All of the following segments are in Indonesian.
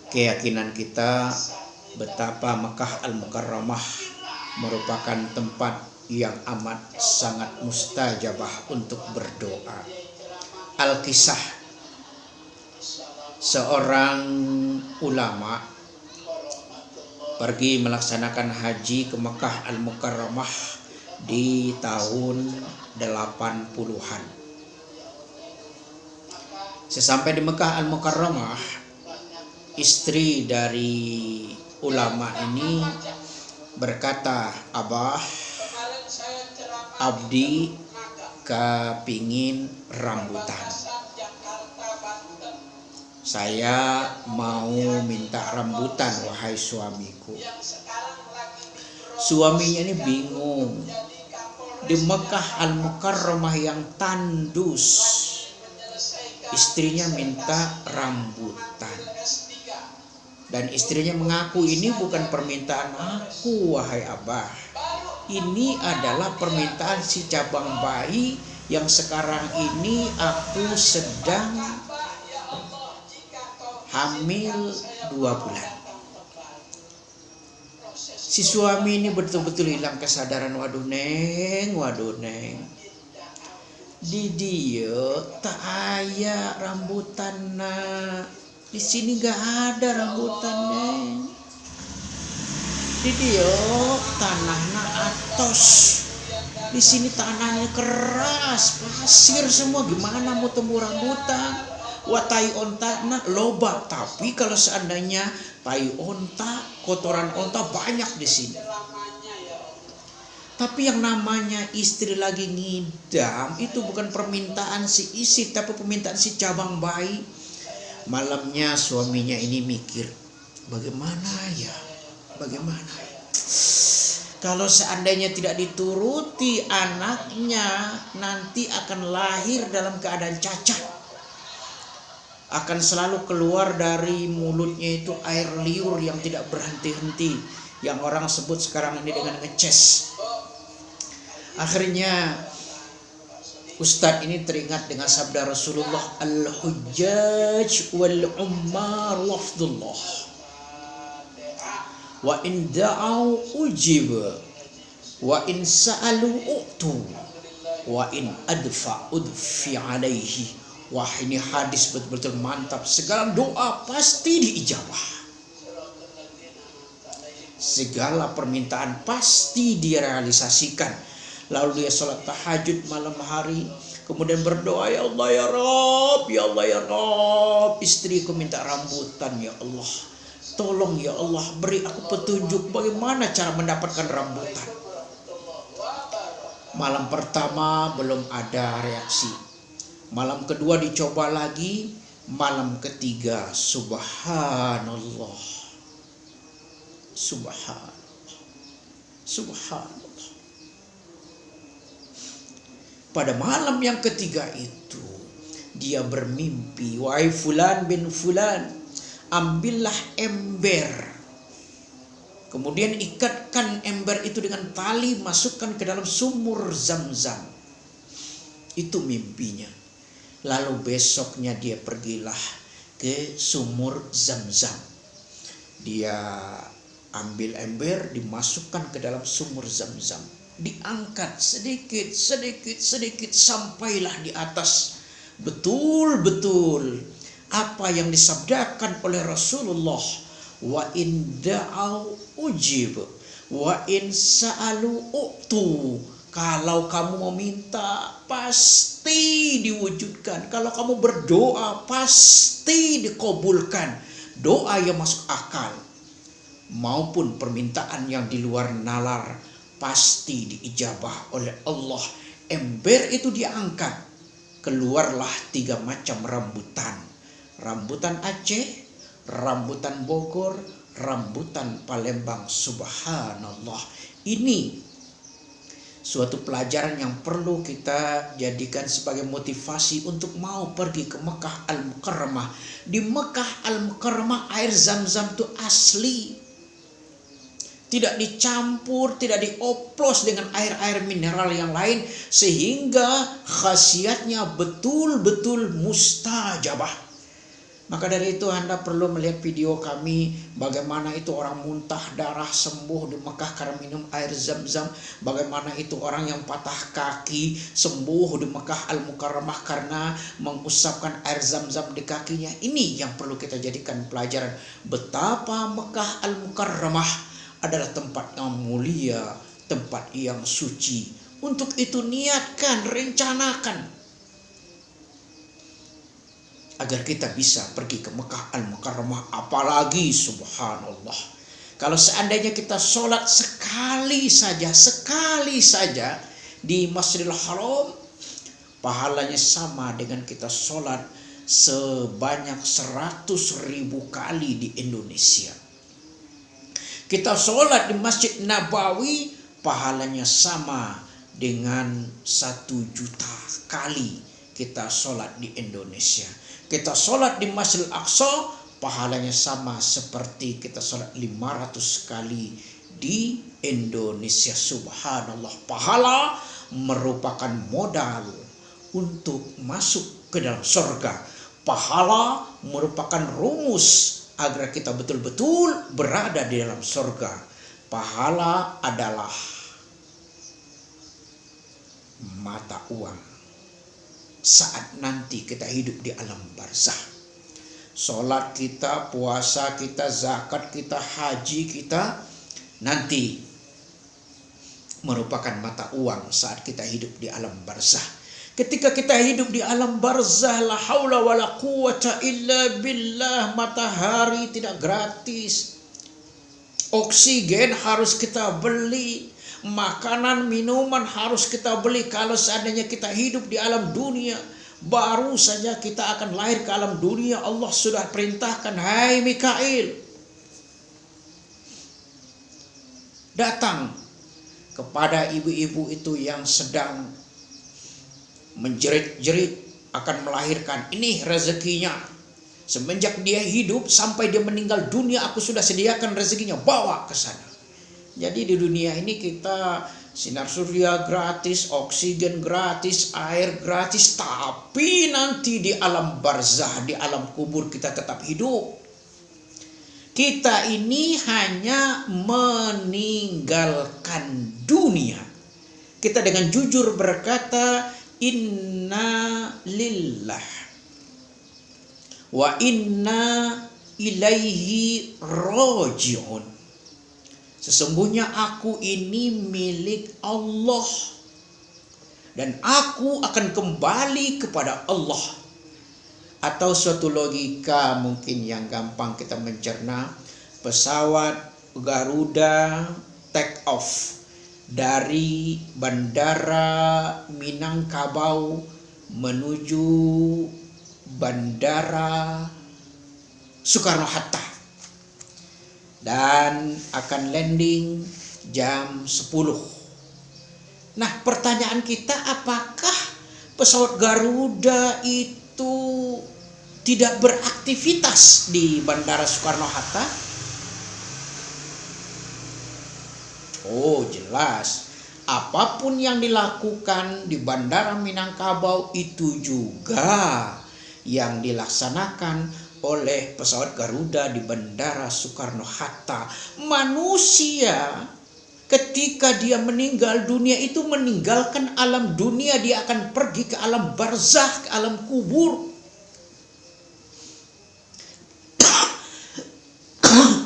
keyakinan kita betapa Mekah Al-Mukarramah merupakan tempat yang amat sangat mustajabah untuk berdoa. Al-Kisah, seorang ulama pergi melaksanakan haji ke Mekah Al-Mukarramah di tahun 80-an. Sesampai di Mekah Al-Mukarramah, istri dari ulama ini berkata, "Abah, abdi kepingin rambutan. Saya mau minta rambutan, wahai suamiku." Suaminya ini bingung. Di Mekah Al-Mukarramah yang tandus, istrinya minta rambutan. Dan istrinya mengaku, ini bukan permintaan aku, wahai abah. Ini adalah permintaan si cabang bayi yang sekarang ini aku sedang hamil 2 bulan. Si suami ini betul-betul hilang kesadaran. Waduh neng. Di dia tak aya rambutan nak. Di sini gak ada rambutan neng. Di dia tanahnya atos. Di sini tanahnya keras, pasir semua. Gimana mau tumbuh rambutan? Watai onta nak loba. Tapi kalau seandainya tai onta, kotoran onta banyak di sini. Tapi yang namanya istri lagi ngidam itu bukan permintaan si isi, tapi permintaan si cabang bayi. Malamnya suaminya ini mikir, bagaimana ya? Kalau seandainya tidak dituruti anaknya, nanti akan lahir dalam keadaan cacat. Akan selalu keluar dari mulutnya itu air liur yang tidak berhenti-henti, yang orang sebut sekarang ini dengan ngeces. Akhirnya Ustadz ini teringat dengan sabda Rasulullah, al-hujjaj wal-ummar wafdullah, wa in da'au ujib, wa in sa'alu u'tu, wa in adfa udfi alaihi. Wah, ini hadis betul-betul mantap. Segala doa pasti diijabah. Segala permintaan pasti direalisasikan. Lalu dia sholat tahajud malam hari, kemudian berdoa, ya Allah ya Rabb, ya Allah ya Rabb, istriku minta rambutan ya Allah, tolong ya Allah beri aku petunjuk bagaimana cara mendapatkan rambutan. Malam pertama belum ada reaksi, malam kedua dicoba lagi, malam ketiga subhanallah. Pada malam yang ketiga itu dia bermimpi, wahai fulan bin fulan, ambillah ember, kemudian ikatkan ember itu dengan tali, masukkan ke dalam sumur Zam-Zam. Itu mimpinya. Lalu besoknya dia pergilah ke sumur Zam-Zam. Dia ambil ember, dimasukkan ke dalam sumur Zam-Zam, diangkat sedikit sampailah di atas. Betul-betul apa yang disabdakan oleh Rasulullah, wa in da'au ujib, wa in sa'alu u'tu. Kalau kamu meminta pasti diwujudkan. Kalau kamu berdoa pasti dikabulkan. Doa yang masuk akal maupun permintaan yang di luar nalar pasti diijabah oleh Allah. Ember itu diangkat, keluarlah 3 macam rambutan. Rambutan Aceh, rambutan Bogor, rambutan Palembang. Subhanallah. Ini suatu pelajaran yang perlu kita jadikan sebagai motivasi untuk mau pergi ke Mekah Al-Mukarramah. Di Mekah Al-Mukarramah air Zam-Zam itu asli, tidak dicampur, tidak dioplos dengan air-air mineral yang lain, sehingga khasiatnya betul-betul mustajabah. Maka dari itu Anda perlu melihat video kami bagaimana itu orang muntah darah sembuh di Mekah karena minum air Zam-Zam, bagaimana itu orang yang patah kaki sembuh di Mekah Al-Mukarramah karena mengusapkan air Zam-Zam di kakinya. Ini yang perlu kita jadikan pelajaran betapa Mekah Al-Mukarramah adalah tempat yang mulia, tempat yang suci. Untuk itu niatkan, rencanakan agar kita bisa pergi ke Mekah Al-Mukarramah. Apalagi subhanallah, kalau seandainya kita sholat sekali saja di Masjidil Haram, pahalanya sama dengan kita sholat sebanyak 100.000 kali di Indonesia. Kita sholat di Masjid Nabawi, pahalanya sama dengan 1 juta kali kita sholat di Indonesia. Kita sholat di Masjidil Aqsa, pahalanya sama seperti kita sholat 500 kali di Indonesia. Subhanallah, pahala merupakan modal untuk masuk ke dalam surga. Pahala merupakan rumus agar kita betul-betul berada di dalam surga. Pahala adalah mata uang saat nanti kita hidup di alam barzah. Sholat kita, puasa kita, zakat kita, haji kita nanti merupakan mata uang saat kita hidup di alam barzah. Ketika kita hidup di alam barzah, la haula wala quwata illa billah, matahari tidak gratis, oksigen harus kita beli, makanan, minuman harus kita beli. Kalau seandainya kita hidup di alam dunia, baru saja kita akan lahir ke alam dunia, Allah sudah perintahkan, hai Mikail, datang kepada ibu-ibu itu yang sedang menjerit-jerit akan melahirkan. Ini rezekinya. Semenjak dia hidup sampai dia meninggal dunia, aku sudah sediakan rezekinya, bawa ke sana. Jadi di dunia ini kita sinar surya gratis, oksigen gratis, air gratis. Tapi nanti di alam barzah, di alam kubur kita tetap hidup. Kita ini hanya meninggalkan dunia. Kita dengan jujur berkata, inna lillah wa inna ilaihi raji'un. Sesungguhnya aku ini milik Allah dan aku akan kembali kepada Allah. Atau suatu logika mungkin yang gampang kita mencerna, pesawat Garuda take off dari Bandara Minangkabau menuju Bandara Soekarno-Hatta dan akan landing jam 10. Nah, pertanyaan kita, apakah pesawat Garuda itu tidak beraktivitas di Bandara Soekarno-Hatta? Oh, jelas. Apapun yang dilakukan di Bandara Minangkabau itu juga yang dilaksanakan oleh pesawat Garuda di Bandara Soekarno-Hatta. Manusia ketika dia meninggal dunia itu meninggalkan alam dunia, dia akan pergi ke alam barzakh, ke alam kubur.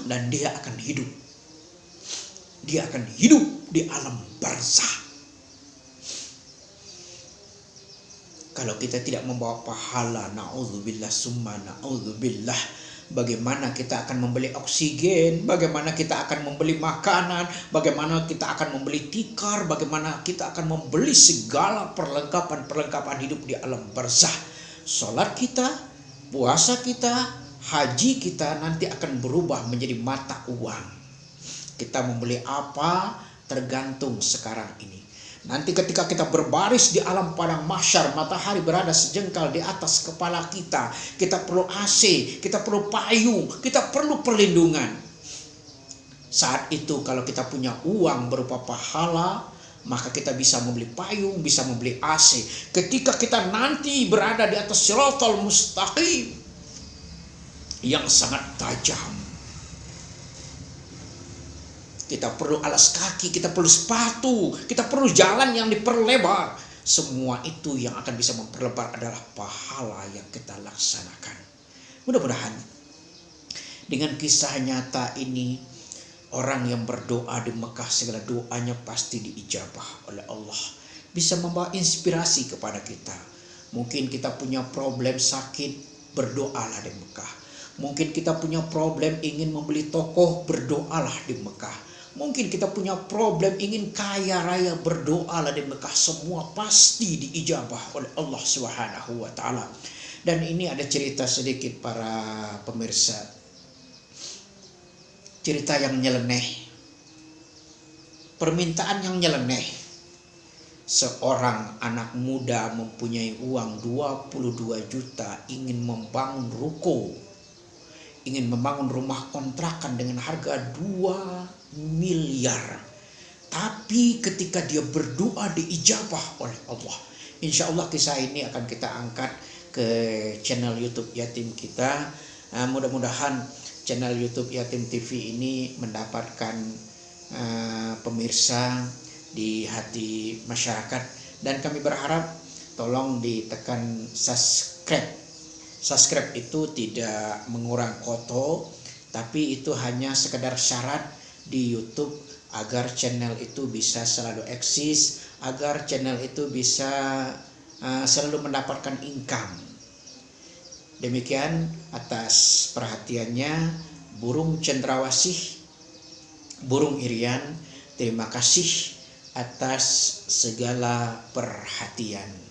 Dan dia akan hidup. Dia akan hidup di alam barzakh. Kalau kita tidak membawa pahala, na'udzubillah summa na'udzubillah, bagaimana kita akan membeli oksigen, bagaimana kita akan membeli makanan, bagaimana kita akan membeli tikar, bagaimana kita akan membeli segala perlengkapan hidup di alam barzakh. Salat kita, puasa kita, haji kita nanti akan berubah menjadi mata uang. Kita membeli apa tergantung sekarang ini. Nanti ketika kita berbaris di alam padang mahsyar, matahari berada sejengkal di atas kepala kita. Kita perlu AC, kita perlu payung, kita perlu perlindungan. Saat itu kalau kita punya uang berupa pahala, maka kita bisa membeli payung, bisa membeli AC. Ketika kita nanti berada di atas Shiratal Mustaqim, yang sangat tajam. Kita perlu alas kaki, kita perlu sepatu, kita perlu jalan yang diperlebar. Semua itu yang akan bisa memperlebar adalah pahala yang kita laksanakan. Mudah-mudahan dengan kisah nyata ini, orang yang berdoa di Mekah segala doanya pasti diijabah oleh Allah. Bisa membawa inspirasi kepada kita. Mungkin kita punya problem sakit, berdoalah di Mekah. Mungkin kita punya problem ingin membeli tokoh, berdoalah di Mekah. Mungkin kita punya problem ingin kaya raya, berdoalah di Mekah. Semua pasti diijabah oleh Allah Subhanahu wa taala. Dan ini ada cerita sedikit para pemirsa. Cerita yang nyeleneh. Permintaan yang nyeleneh. Seorang anak muda mempunyai uang 22 juta ingin membangun ruko. Ingin membangun rumah kontrakan dengan harga 2 miliar. Tapi ketika dia berdoa diijabah oleh Allah. Insya Allah kisah ini akan kita angkat ke channel YouTube Yatim kita. Mudah-mudahan channel YouTube Yatim TV ini mendapatkan pemirsa di hati masyarakat. Dan kami berharap tolong ditekan subscribe. Subscribe itu tidak mengurang koto, tapi itu hanya sekedar syarat di YouTube agar channel itu bisa selalu eksis, agar channel itu bisa selalu mendapatkan income. Demikian atas perhatiannya burung cendrawasih, burung irian, terima kasih atas segala perhatian.